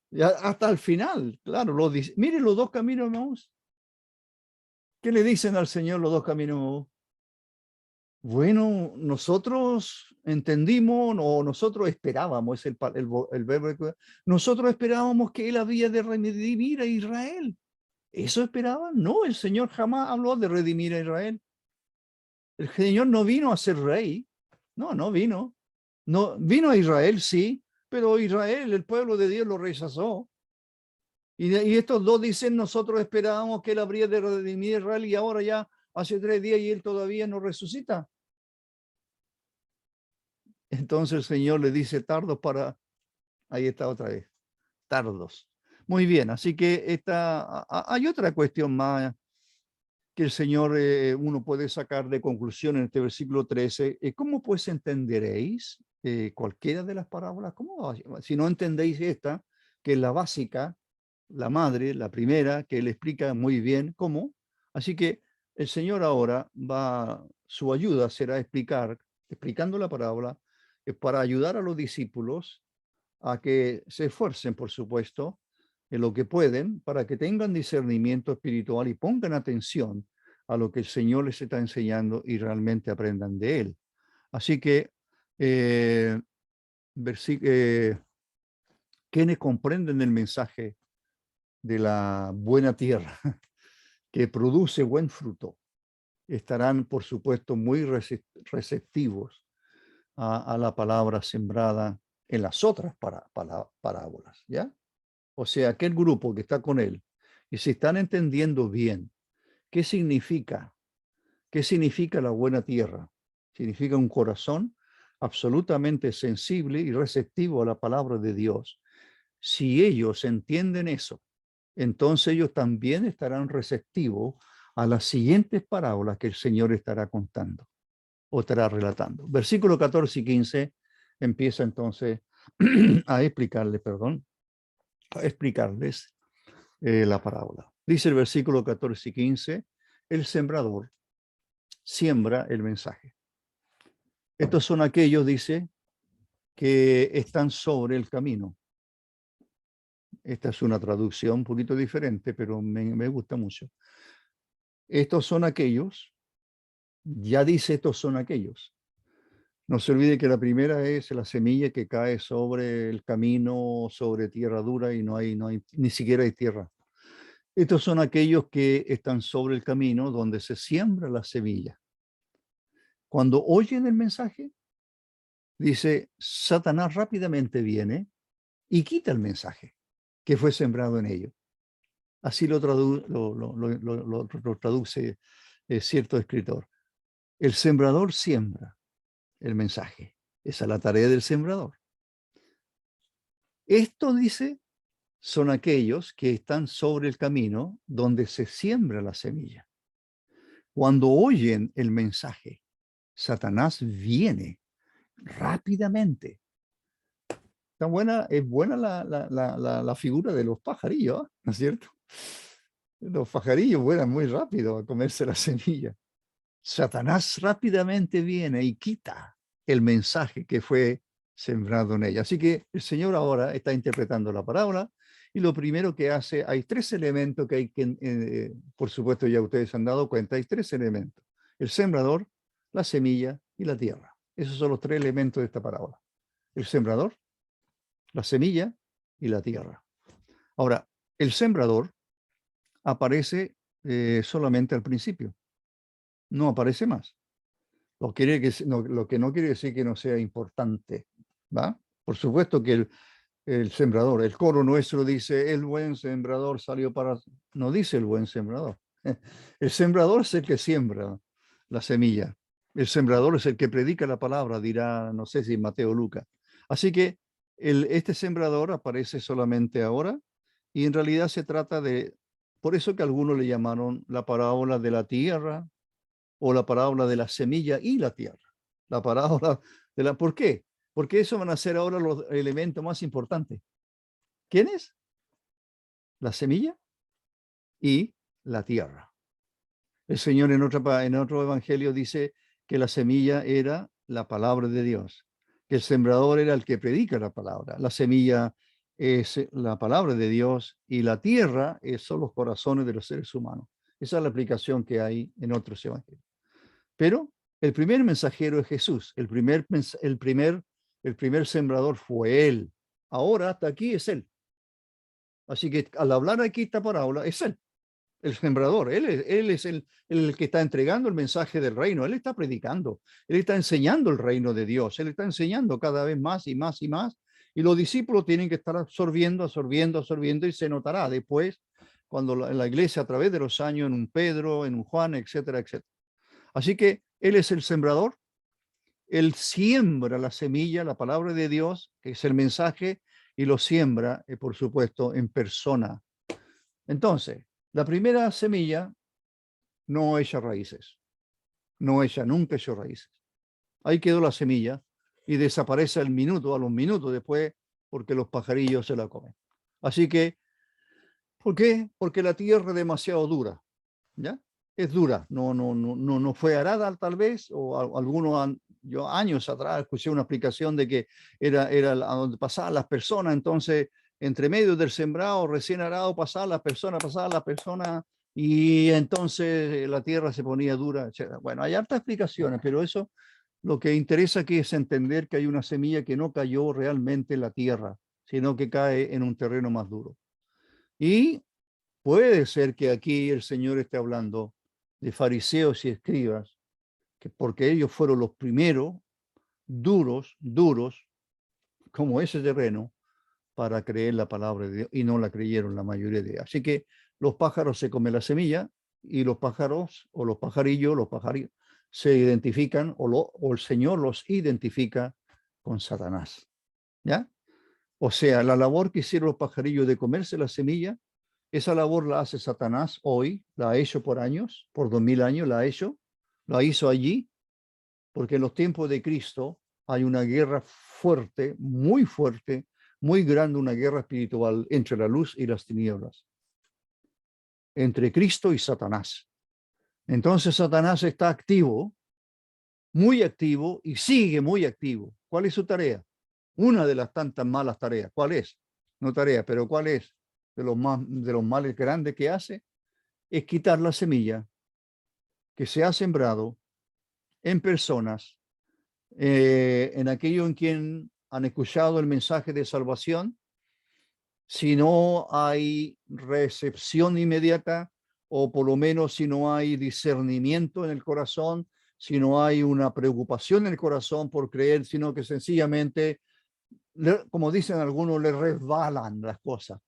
Y hasta el final, claro, miren los dos caminos de Maús. ¿Qué le dicen al Señor los dos caminos de Maús? Bueno, nosotros entendimos o nosotros esperábamos, es el verbo, nosotros esperábamos que él había de redimir a Israel. ¿Eso esperaban? No, el Señor jamás habló de redimir a Israel. El Señor no vino a ser rey. No vino. No, vino a Israel, sí, pero Israel, el pueblo de Dios, lo rechazó. Y estos dos dicen, nosotros esperábamos que él habría de redimir a Israel y ahora ya hace 3 días y él todavía no resucita. Entonces el Señor le dice, tardos ahí está otra vez, tardos. Muy bien, así que hay otra cuestión más que el Señor, uno puede sacar de conclusión en este versículo 13. ¿Cómo pues entenderéis cualquiera de las parábolas? ¿Cómo, si no entendéis esta, que es la básica, la madre, la primera, que él explica muy bien cómo? Así que el Señor ahora su ayuda será explicando la parábola, para ayudar a los discípulos a que se esfuercen, por supuesto, en lo que pueden, para que tengan discernimiento espiritual y pongan atención a lo que el Señor les está enseñando y realmente aprendan de Él. Así que, eh, quienes comprenden el mensaje de la buena tierra, que produce buen fruto, estarán, por supuesto, muy receptivos a la palabra sembrada en las otras parábolas, ¿ya? O sea, aquel grupo que está con él, y si están entendiendo bien qué significa la buena tierra, significa un corazón absolutamente sensible y receptivo a la palabra de Dios. Si ellos entienden eso, entonces ellos también estarán receptivos a las siguientes parábolas que el Señor estará contando o estará relatando. Versículo 14 y 15 empieza entonces a explicarles la parábola. Dice el versículo 14 y 15, el sembrador siembra el mensaje. Estos son aquellos, dice, que están sobre el camino. Esta es una traducción un poquito diferente, pero me gusta mucho. Estos son aquellos, ya dice estos son aquellos. No se olvide que la primera es la semilla que cae sobre el camino, sobre tierra dura y no hay, ni siquiera hay tierra. Estos son aquellos que están sobre el camino donde se siembra la semilla. Cuando oyen el mensaje, dice, Satanás rápidamente viene y quita el mensaje que fue sembrado en ellos. Así lo traduce cierto escritor. El sembrador siembra el mensaje. Esa es la tarea del sembrador. Esto, dice, son aquellos que están sobre el camino donde se siembra la semilla. Cuando oyen el mensaje, Satanás viene rápidamente. Es buena la figura de los pajarillos, ¿no es cierto? Los pajarillos vuelan muy rápido a comerse la semilla. Satanás rápidamente viene y quita el mensaje que fue sembrado en ella. Así que el Señor ahora está interpretando la parábola y lo primero que hace, hay tres elementos que hay que, por supuesto ya ustedes han dado cuenta, hay tres elementos. El sembrador, la semilla y la tierra. Esos son los tres elementos de esta parábola. El sembrador, la semilla y la tierra. Ahora, el sembrador aparece solamente al principio. No aparece más. Lo que no quiere decir que no sea importante, ¿va? Por supuesto que el sembrador, el coro nuestro dice, el buen sembrador salió para... No dice el buen sembrador. El sembrador es el que siembra la semilla. El sembrador es el que predica la palabra, dirá, no sé si Mateo o Lucas. Así que este sembrador aparece solamente ahora y en realidad se trata de... Por eso que algunos le llamaron la parábola de la tierra, o la parábola de la semilla y la tierra. La parábola de la... ¿Por qué? Porque eso van a ser ahora los elementos más importantes. ¿Quiénes? La semilla y la tierra. El Señor en otro evangelio dice que la semilla era la palabra de Dios, que el sembrador era el que predica la palabra. La semilla es la palabra de Dios y la tierra son los corazones de los seres humanos. Esa es la aplicación que hay en otros evangelios. Pero el primer mensajero es Jesús, el primer sembrador fue Él. Ahora hasta aquí es Él. Así que al hablar aquí esta parábola, es Él, el sembrador. Él es el que está entregando el mensaje del reino. Él está predicando, Él está enseñando el reino de Dios. Él está enseñando cada vez más y más y más. Y los discípulos tienen que estar absorbiendo y se notará después cuando la iglesia a través de los años en un Pedro, en un Juan, etcétera, etcétera. Así que Él es el sembrador, Él siembra la semilla, la palabra de Dios, que es el mensaje, y lo siembra, por supuesto, en persona. Entonces, la primera semilla no echa raíces, nunca echó raíces. Ahí quedó la semilla y desaparece a los minutos después, porque los pajarillos se la comen. Así que, ¿por qué? Porque la tierra es demasiado dura, ¿ya? Es dura, no fue arada tal vez, o yo años atrás escuché una explicación de que era a donde pasaban las personas, entonces entre medio del sembrado recién arado pasaban las personas, y entonces la tierra se ponía dura, etc. Bueno, hay hartas explicaciones, pero eso lo que interesa aquí es entender que hay una semilla que no cayó realmente en la tierra, sino que cae en un terreno más duro. Y puede ser que aquí el Señor esté hablando de fariseos y escribas, que porque ellos fueron los primeros duros, como ese terreno, para creer la palabra de Dios, y no la creyeron la mayoría de ellos. Así que los pájaros se comen la semilla, y los pájaros, o los pajarillos, se identifican, o el Señor los identifica con Satanás. ¿Ya? O sea, la labor que hicieron los pajarillos de comerse la semilla, esa labor la hace Satanás hoy, la ha hecho por años, por 2000 años la ha hecho, la hizo allí, porque en los tiempos de Cristo hay una guerra fuerte, muy grande, una guerra espiritual entre la luz y las tinieblas, entre Cristo y Satanás. Entonces Satanás está activo, muy activo, y sigue muy activo. ¿Cuál es su tarea? Una de las tantas malas tareas. ¿Cuál es? No tarea, pero ¿cuál es? De los males grandes que hace, es quitar la semilla que se ha sembrado en personas, en aquello en quien han escuchado el mensaje de salvación. Si no hay recepción inmediata, o por lo menos si no hay discernimiento en el corazón, si no hay una preocupación en el corazón por creer, sino que sencillamente, como dicen algunos, le resbalan las cosas.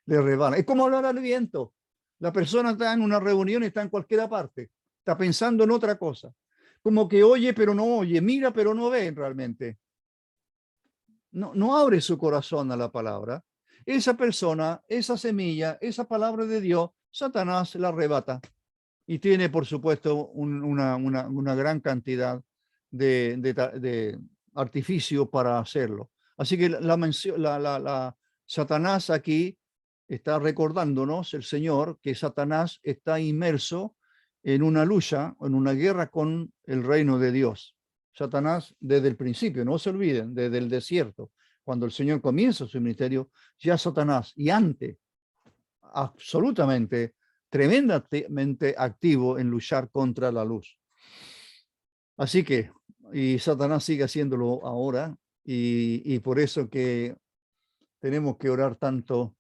Le resbalan. Es como hablar al viento. La persona está en una reunión, está en cualquier parte, está pensando en otra cosa. Como que oye, pero no oye, mira, pero no ve realmente. No abre su corazón a la palabra. Esa persona, esa semilla, esa palabra de Dios, Satanás la arrebata. Y tiene, por supuesto, una gran cantidad de artificio para hacerlo. Así que Satanás aquí está recordándonos, el Señor, que Satanás está inmerso en una lucha, en una guerra con el reino de Dios. Satanás, desde el principio, no se olviden, desde el desierto, cuando el Señor comienza su ministerio, ya Satanás, y antes, absolutamente, tremendamente activo en luchar contra la luz. Así que, y Satanás sigue haciéndolo ahora, y por eso que tenemos que orar tanto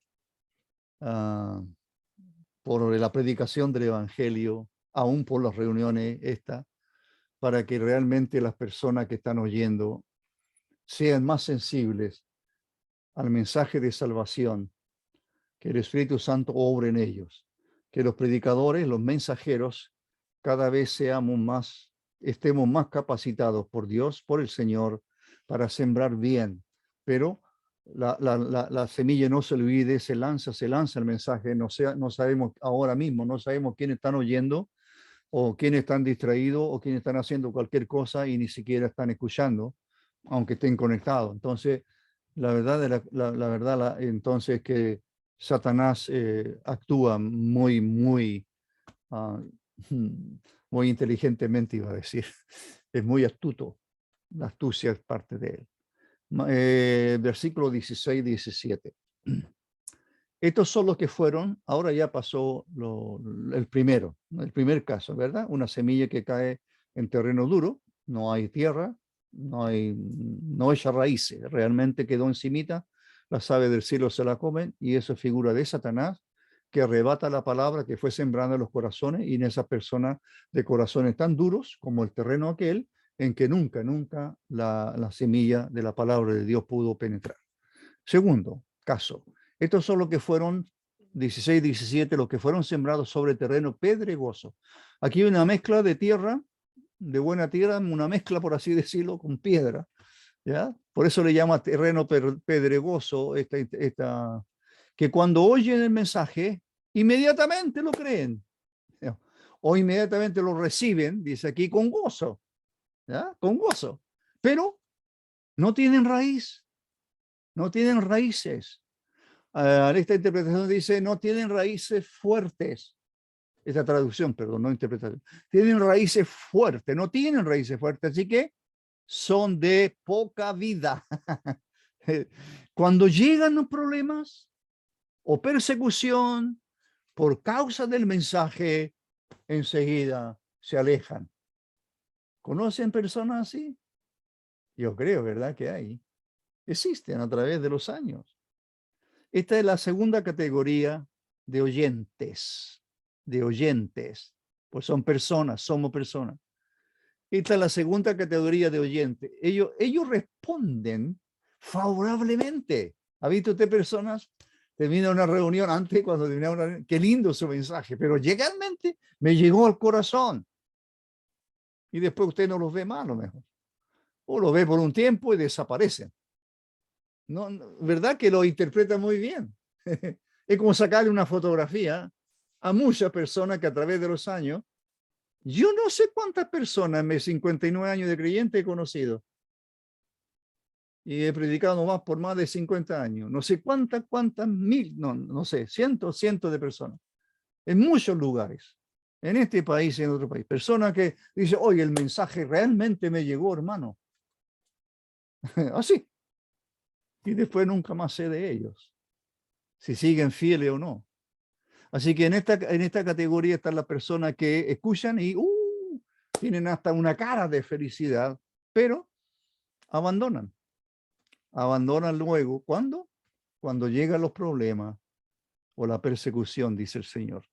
por la predicación del Evangelio, aún por las reuniones estas, para que realmente las personas que están oyendo sean más sensibles al mensaje de salvación, que el Espíritu Santo obre en ellos, que los predicadores, los mensajeros, cada vez estemos más capacitados por Dios, por el Señor, para sembrar bien. Pero la semilla no se olvide, se lanza el mensaje, no sabemos ahora mismo, no sabemos quiénes están oyendo, o quiénes están distraídos, o quiénes están haciendo cualquier cosa y ni siquiera están escuchando, aunque estén conectados. Entonces, la verdad entonces es que Satanás actúa muy, muy inteligentemente, iba a decir. Es muy astuto. La astucia es parte de él. Versículo 16, 17. Estos son los que fueron, ahora ya pasó el primer caso, ¿verdad? Una semilla que cae en terreno duro, no hay tierra, no echa raíces, realmente quedó encimita, las aves del cielo se la comen, y eso es figura de Satanás, que arrebata la palabra que fue sembrada en los corazones, y en esas personas de corazones tan duros como el terreno aquel, en que nunca la semilla de la palabra de Dios pudo penetrar. Segundo caso, estos son los que fueron, 16, 17, los que fueron sembrados sobre terreno pedregoso. Aquí hay una mezcla de tierra, de buena tierra, una mezcla, por así decirlo, con piedra, ¿ya? Por eso le llama terreno pedregoso, que cuando oyen el mensaje, inmediatamente lo creen, ¿no? O inmediatamente lo reciben, dice aquí, con gozo, ¿ya? Con gozo. Pero no tienen raíz, no tienen raíces. Esta interpretación dice, no tienen raíces fuertes. Esta traducción, perdón, no interpretación. Tienen raíces fuertes, no tienen raíces fuertes, así que son de poca vida. Cuando llegan los problemas o persecución por causa del mensaje, enseguida se alejan. ¿Conocen personas así? Yo creo, ¿verdad? Que hay. Existen a través de los años. Esta es la segunda categoría de oyentes, pues son personas, somos personas. Esta es la segunda categoría de oyentes. Ellos responden favorablemente. ¿Ha visto usted personas? Termina una reunión antes, cuando termina una reunión, qué lindo su mensaje, pero legalmente me llegó al corazón. Y después usted no los ve más, a lo mejor. O los ve por un tiempo y desaparecen. No, ¿verdad que lo interpreta muy bien? Es como sacarle una fotografía a muchas personas que a través de los años, yo no sé cuántas personas en mis 59 años de creyente he conocido. Y he predicado más por más de 50 años. No sé cuántas mil, no sé, cientos de personas. En muchos lugares. En este país y en otro país. Personas que dicen, oye, el mensaje realmente me llegó, hermano. Así. Y después nunca más sé de ellos, si siguen fieles o no. Así que en esta categoría están las personas que escuchan y tienen hasta una cara de felicidad, pero abandonan. Abandonan luego. ¿Cuándo? Cuando llegan los problemas o la persecución, dice el Señor.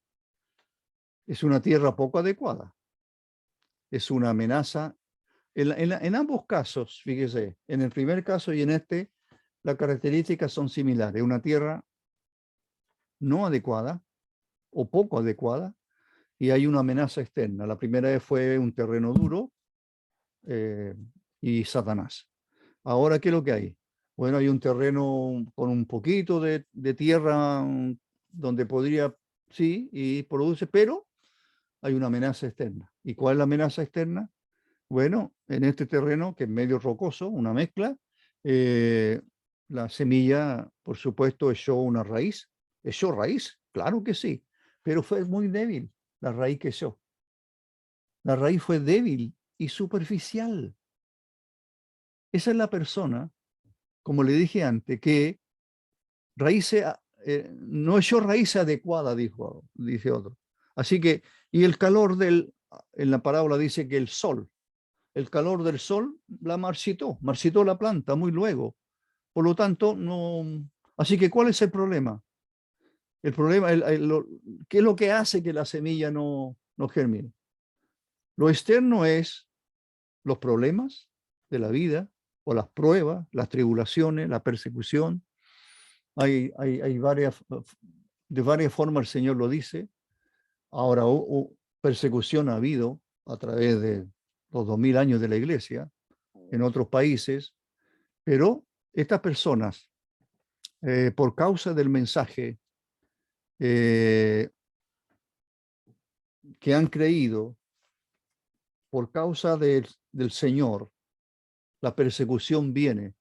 Es una tierra poco adecuada. Es una amenaza. En ambos casos, fíjese, en el primer caso y en este, las características son similares. Una tierra no adecuada o poco adecuada, y hay una amenaza externa. La primera vez fue un terreno duro y Satanás. Ahora, ¿qué es lo que hay? Bueno, hay un terreno con un poquito de tierra donde podría, sí, y produce, pero hay una amenaza externa. ¿Y cuál es la amenaza externa? Bueno, en este terreno, que es medio rocoso, una mezcla, la semilla, por supuesto, echó una raíz. ¿Echó raíz? Claro que sí, pero fue muy débil la raíz que echó. La raíz fue débil y superficial. Esa es la persona, como le dije antes, que raíces, no echó raíz adecuada, dice otro. Así que, y el calor en la parábola dice que el calor del sol la marchitó la planta muy luego. Por lo tanto, no. Así que, ¿cuál es el problema? El problema, ¿qué es lo que hace que la semilla no germine? Lo externo es los problemas de la vida o las pruebas, las tribulaciones, la persecución. Hay de varias formas el Señor lo dice. Ahora, persecución ha habido a través de los 2000 años de la iglesia en otros países, pero estas personas, por causa del mensaje que han creído, por causa del Señor, la persecución viene.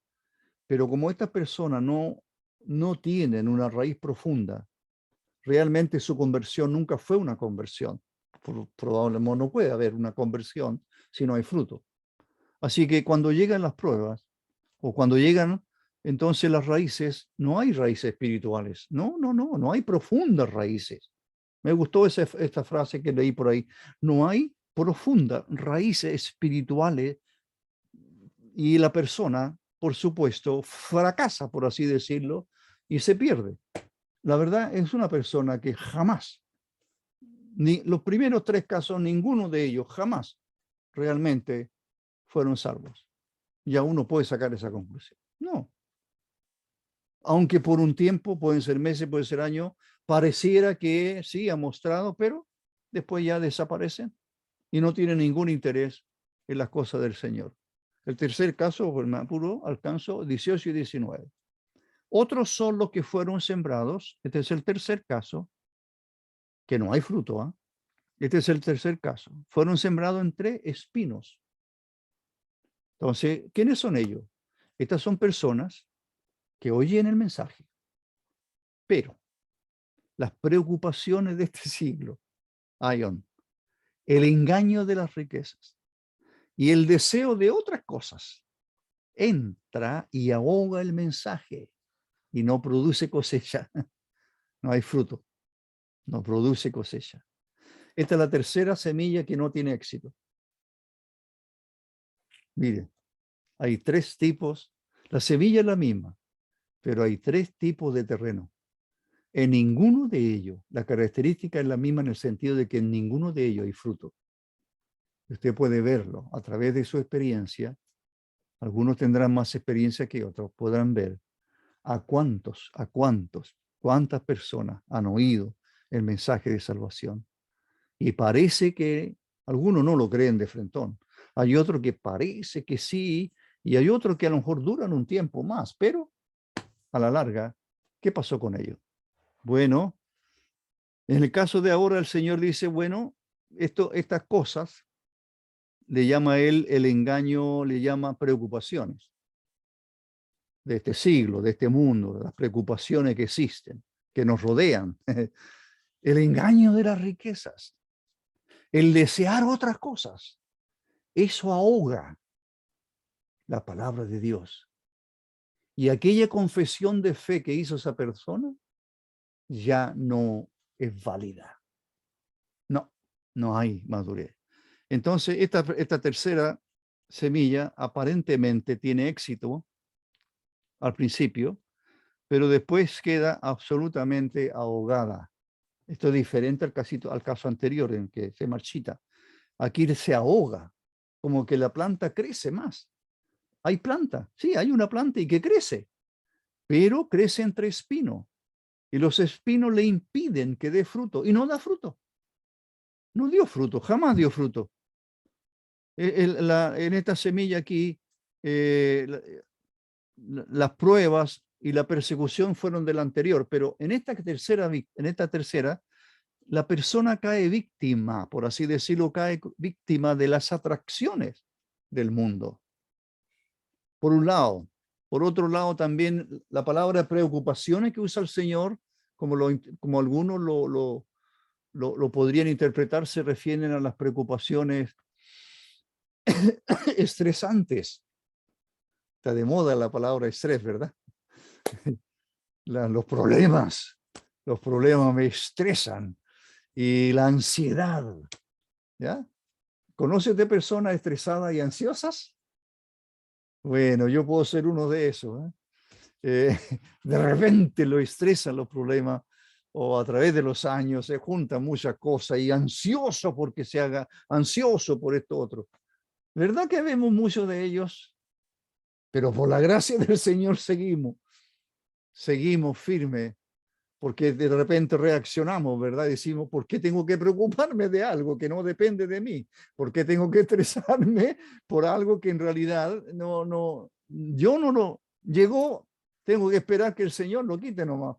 Pero como estas personas no tienen una raíz profunda, realmente su conversión nunca fue una conversión. Probablemente no puede haber una conversión si no hay fruto. Así que cuando llegan las pruebas, o cuando llegan entonces las raíces, no hay raíces espirituales. No hay profundas raíces. Me gustó esta frase que leí por ahí. No hay profundas raíces espirituales y la persona, por supuesto, fracasa, por así decirlo, y se pierde. La verdad es una persona que jamás, ni los primeros tres casos, ninguno de ellos jamás realmente fueron salvos. Ya uno puede sacar esa conclusión. No. Aunque por un tiempo, pueden ser meses, pueden ser años, pareciera que sí ha mostrado, pero después ya desaparecen y no tienen ningún interés en las cosas del Señor. El tercer caso, por más puro, alcanzo 18 y 19. Otros son los que fueron sembrados. Este es el tercer caso, que no hay fruto. ¿Ah? Este es el tercer caso. Fueron sembrados entre espinos. Entonces, ¿quiénes son ellos? Estas son personas que oyen el mensaje, pero las preocupaciones de este siglo, el engaño de las riquezas y el deseo de otras cosas, entra y ahoga el mensaje y no produce cosecha. No hay fruto, no produce cosecha. Esta es la tercera semilla que no tiene éxito. Mire, hay tres tipos. La semilla es la misma, pero hay tres tipos de terreno. En ninguno de ellos, la característica es la misma en el sentido de que en ninguno de ellos hay fruto. Usted puede verlo a través de su experiencia. Algunos tendrán más experiencia que otros. Podrán ver cuántas personas han oído el mensaje de salvación. Y parece que algunos no lo creen de frentón. Hay otros que parece que sí, y hay otros que a lo mejor duran un tiempo más, pero a la larga, ¿qué pasó con ellos? Bueno, en el caso de ahora el Señor dice, bueno, estas cosas, le llama a él el engaño, le llama preocupaciones de este siglo, de este mundo, de las preocupaciones que existen, que nos rodean. El engaño de las riquezas, el desear otras cosas, eso ahoga la palabra de Dios. Y aquella confesión de fe que hizo esa persona ya no es válida. No, no hay madurez. Entonces, esta tercera semilla aparentemente tiene éxito al principio, pero después queda absolutamente ahogada. Esto es diferente al caso anterior en que se marchita. Aquí se ahoga, como que la planta crece más. Hay planta, sí, hay una planta y que crece, pero crece entre espinos. Y los espinos le impiden que dé fruto y no da fruto. No dio fruto, jamás dio fruto. En esta semilla aquí, las pruebas y la persecución fueron del anterior, pero en esta tercera, la persona cae víctima, por así decirlo, cae víctima de las atracciones del mundo. Por un lado. Por otro lado, también la palabra preocupaciones que usa el Señor, como algunos lo podrían interpretar, se refieren a las preocupaciones estresantes. Está de moda la palabra estrés, ¿verdad? Los problemas me estresan. Y la ansiedad, ¿ya? ¿Conoces de personas estresadas y ansiosas? Bueno, yo puedo ser uno de esos. De repente lo estresan los problemas o a través de los años se juntan muchas cosas y ansioso porque se haga, ansioso por esto otro. ¿Verdad que vemos muchos de ellos? Pero por la gracia del Señor seguimos firmes, porque de repente reaccionamos, ¿verdad? Decimos, ¿por qué tengo que preocuparme de algo que no depende de mí? ¿Por qué tengo que estresarme por algo que en realidad yo no lo llegó? Tengo que esperar que el Señor lo quite nomás.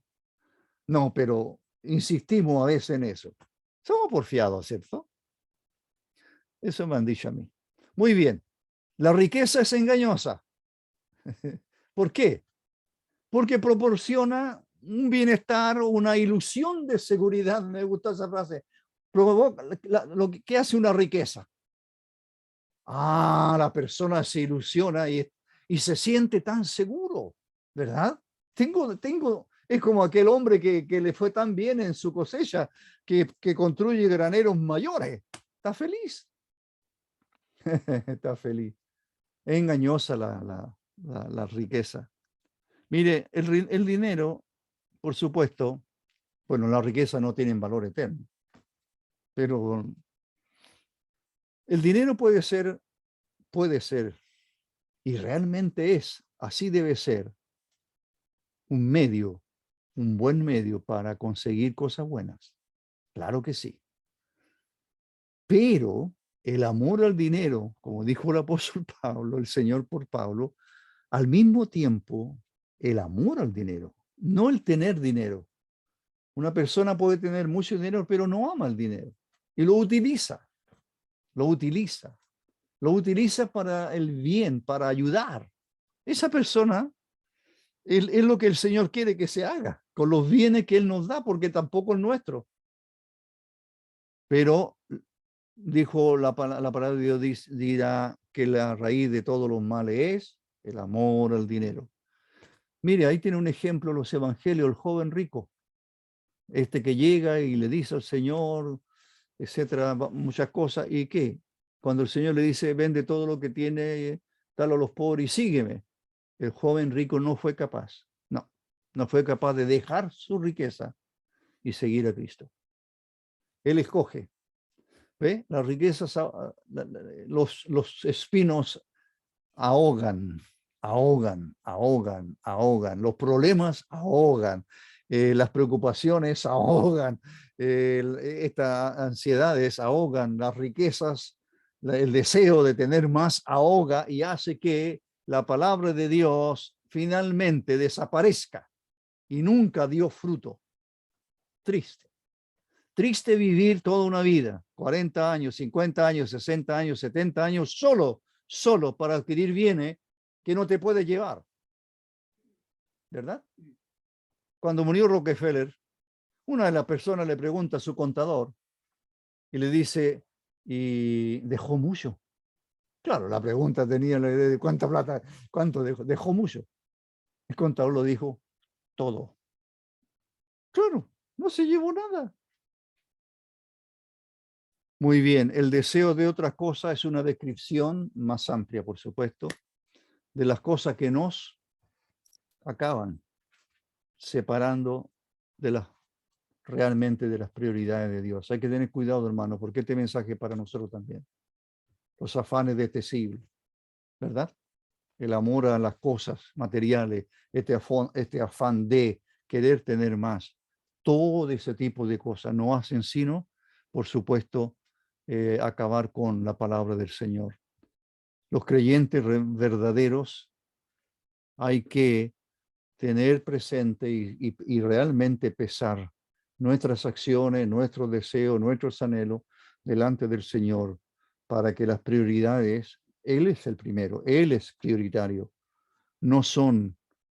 No, pero insistimos a veces en eso. Somos porfiados, ¿cierto? Eso me han dicho a mí. Muy bien. La riqueza es engañosa. ¿Por qué? Porque proporciona un bienestar o una ilusión de seguridad. Me gusta esa frase. Provoca ¿qué hace una riqueza? La persona se ilusiona y se siente tan seguro, ¿verdad? Es como aquel hombre que le fue tan bien en su cosecha que construye graneros mayores. Está feliz. Está feliz. Es engañosa la riqueza. Mire, el dinero, por supuesto, bueno, la riqueza no tiene valor eterno, pero el dinero puede ser, y realmente es, así debe ser, un buen medio para conseguir cosas buenas. Claro que sí. Pero el amor al dinero, como dijo el apóstol Pablo, el Señor por Pablo, al mismo tiempo, el amor al dinero, no el tener dinero. Una persona puede tener mucho dinero, pero no ama el dinero. Y lo utiliza, lo utiliza. Lo utiliza para el bien, para ayudar. Esa persona es lo que el Señor quiere que se haga, con los bienes que Él nos da, porque tampoco es nuestro. Pero dijo la palabra de Dios, dirá que la raíz de todos los males es el amor al dinero. Mire, ahí tiene un ejemplo los evangelios, el joven rico, este que llega y le dice al Señor, etcétera, muchas cosas, ¿y qué? Cuando el Señor le dice, vende todo lo que tiene, dalo a los pobres y sígueme. El joven rico no fue capaz, no fue capaz de dejar su riqueza y seguir a Cristo. Él escoge, ¿ve? Las riquezas, los espinos ahogan, ahogan. Los problemas ahogan, las preocupaciones ahogan, estas ansiedades ahogan, las riquezas, el deseo de tener más ahoga y hace que la palabra de Dios finalmente desaparezca y nunca dio fruto. Triste. Triste vivir toda una vida, 40 años, 50 años, 60 años, 70 años, solo para adquirir bienes que no te puedes llevar. ¿Verdad? Cuando murió Rockefeller, una de las personas le pregunta a su contador y le dice, ¿y dejó mucho? Claro, la pregunta tenía la idea de cuánta plata, cuánto dejó. Dejó mucho. El contador lo dijo, todo. Claro, no se llevó nada. Muy bien, el deseo de otras cosas es una descripción más amplia, por supuesto, de las cosas que nos acaban separando de las realmente de las prioridades de Dios. Hay que tener cuidado, hermano, porque este mensaje es para nosotros también. Los afanes de este siglo, ¿verdad? El amor a las cosas materiales, este afán de querer tener más, todo ese tipo de cosas no hacen sino, por supuesto, acabar con la palabra del Señor. Los creyentes verdaderos hay que tener presente y realmente pesar nuestras acciones, nuestros deseos, nuestros anhelos delante del Señor para que las prioridades, Él es el primero, Él es prioritario, no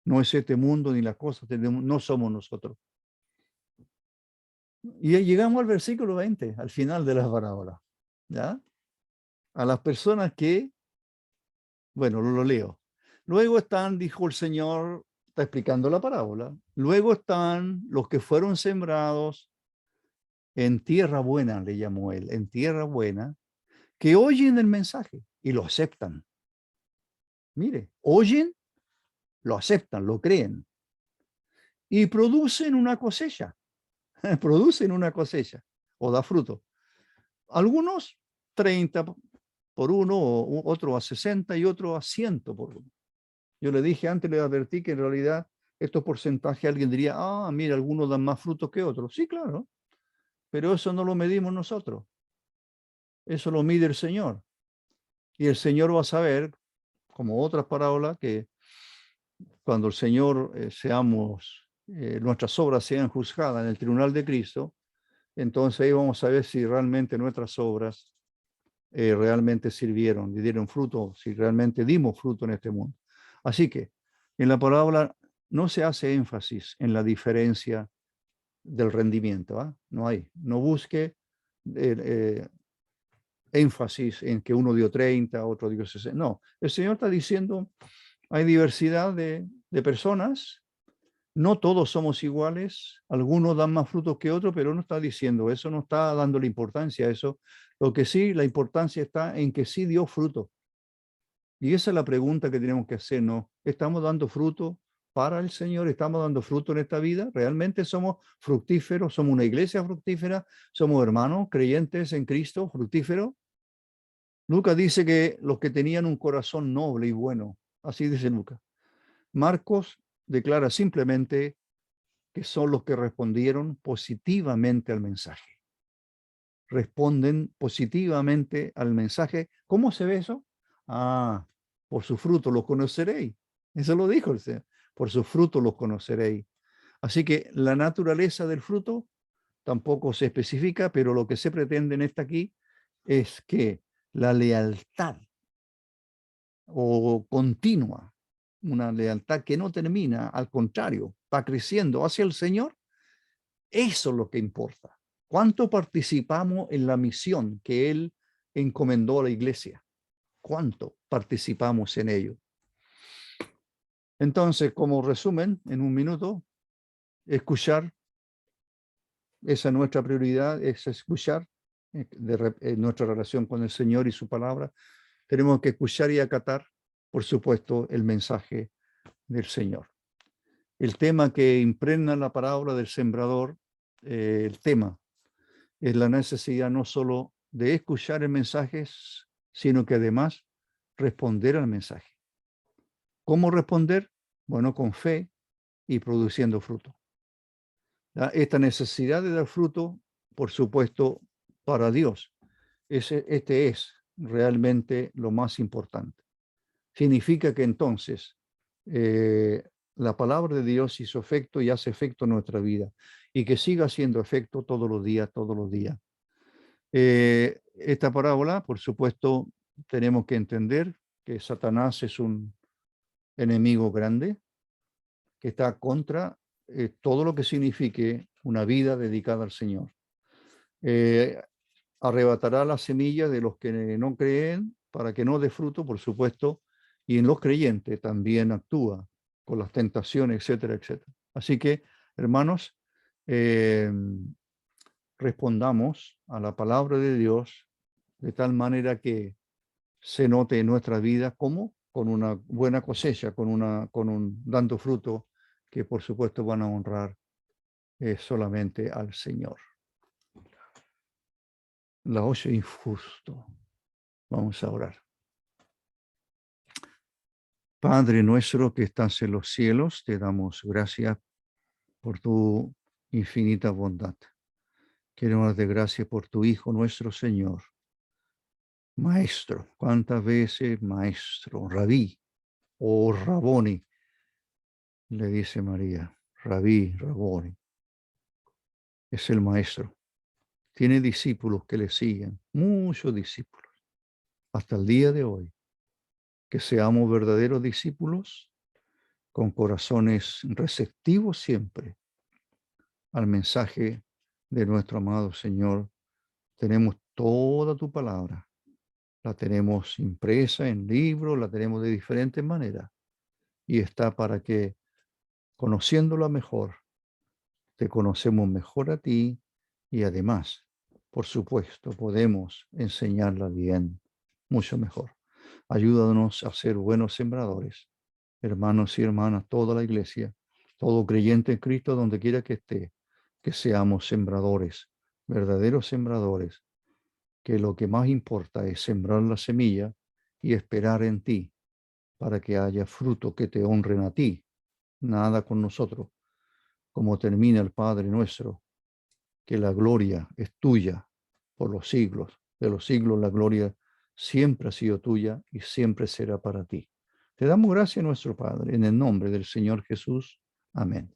no es este mundo ni las cosas, no somos nosotros. Y llegamos al versículo 20, al final de las parábolas, ¿ya? A las personas que, bueno, lo leo. Luego están, dijo el Señor, está explicando la parábola. Luego están los que fueron sembrados en tierra buena, le llamó él, en tierra buena, que oyen el mensaje y lo aceptan. Mire, oyen, lo aceptan, lo creen y producen una cosecha, producen una cosecha o da fruto. Algunos 30 por uno, otro a 60 y otro a 100 por uno. Yo le dije antes, le advertí que en realidad estos porcentajes alguien diría, ah, mira, algunos dan más frutos que otros. Sí, claro, pero eso no lo medimos nosotros. Eso lo mide el Señor. Y el Señor va a saber, como otras parábolas, que cuando el Señor nuestras obras sean juzgadas en el tribunal de Cristo, entonces ahí vamos a ver si realmente nuestras obras realmente sirvieron y dieron fruto, si realmente dimos fruto en este mundo. Así que en la parábola no se hace énfasis en la diferencia del rendimiento, ¿eh? No hay, no busque énfasis en que uno dio 30, otro dio 60. No, el Señor está diciendo, hay diversidad de personas, no todos somos iguales, algunos dan más frutos que otros, pero no está diciendo eso, no está dando la importancia a eso. Lo que sí, la importancia está en que sí dio fruto. Y esa es la pregunta que tenemos que hacernos. ¿Estamos dando fruto para el Señor? ¿Estamos dando fruto en esta vida? ¿Realmente somos fructíferos? ¿Somos una iglesia fructífera? ¿Somos hermanos creyentes en Cristo fructíferos? Lucas dice que los que tenían un corazón noble y bueno, así dice Lucas. Marcos declara simplemente que son los que respondieron positivamente al mensaje. responden positivamente al mensaje. ¿Cómo se ve eso? Ah, por su fruto los conoceréis. Eso lo dijo el Señor. Por su fruto los conoceréis. Así que la naturaleza del fruto tampoco se especifica, pero lo que se pretende en esta aquí es que la lealtad o continua, una lealtad que no termina, al contrario, va creciendo hacia el Señor, eso es lo que importa. ¿Cuánto participamos en la misión que Él encomendó a la iglesia? ¿Cuánto participamos en ello? Entonces, como resumen, en un minuto, escuchar, esa es nuestra prioridad, es escuchar nuestra relación con el Señor y su palabra. Tenemos que escuchar y acatar, por supuesto, el mensaje del Señor. El tema que impregna la parábola del sembrador, el tema es la necesidad no solo de escuchar el mensaje, sino que además responder al mensaje. ¿Cómo responder? Bueno, con fe y produciendo fruto. Esta necesidad de dar fruto, por supuesto, para Dios, este es realmente lo más importante. Significa que entonces la palabra de Dios hizo efecto y hace efecto en nuestra vida y que siga haciendo efecto todos los días, todos los días. Esta parábola, por supuesto, tenemos que entender que Satanás es un enemigo grande que está contra todo lo que signifique una vida dedicada al Señor. Arrebatará la semilla de los que no creen para que no dé fruto, por supuesto, y en los creyentes también actúa con las tentaciones, etcétera, etcétera. Así que, hermanos, respondamos a la palabra de Dios de tal manera que se note en nuestra vida como con una buena cosecha, con un dando fruto que por supuesto van a honrar solamente al Señor. La oye injusto. Vamos a orar. Padre nuestro que estás en los cielos, te damos gracias por tu infinita bondad. Queremos darte gracias por tu Hijo, nuestro Señor. Maestro, ¿cuántas veces maestro? Rabí o Raboni, le dice María. Rabí, Raboni. Es el maestro. Tiene discípulos que le siguen, muchos discípulos, hasta el día de hoy. Que seamos verdaderos discípulos con corazones receptivos siempre al mensaje de nuestro amado Señor. Tenemos toda tu palabra, la tenemos impresa en libros, la tenemos de diferentes maneras y está para que, conociéndola mejor, te conocemos mejor a ti y además, por supuesto, podemos enseñarla bien, mucho mejor. Ayúdanos a ser buenos sembradores, hermanos y hermanas, toda la iglesia, todo creyente en Cristo, donde quiera que esté, que seamos sembradores, verdaderos sembradores, que lo que más importa es sembrar la semilla y esperar en ti para que haya fruto que te honren a ti, nada con nosotros, como termina el Padre nuestro, que la gloria es tuya por los siglos de los siglos, la gloria siempre ha sido tuya y siempre será para ti. Te damos gracias, nuestro Padre, en el nombre del Señor Jesús. Amén.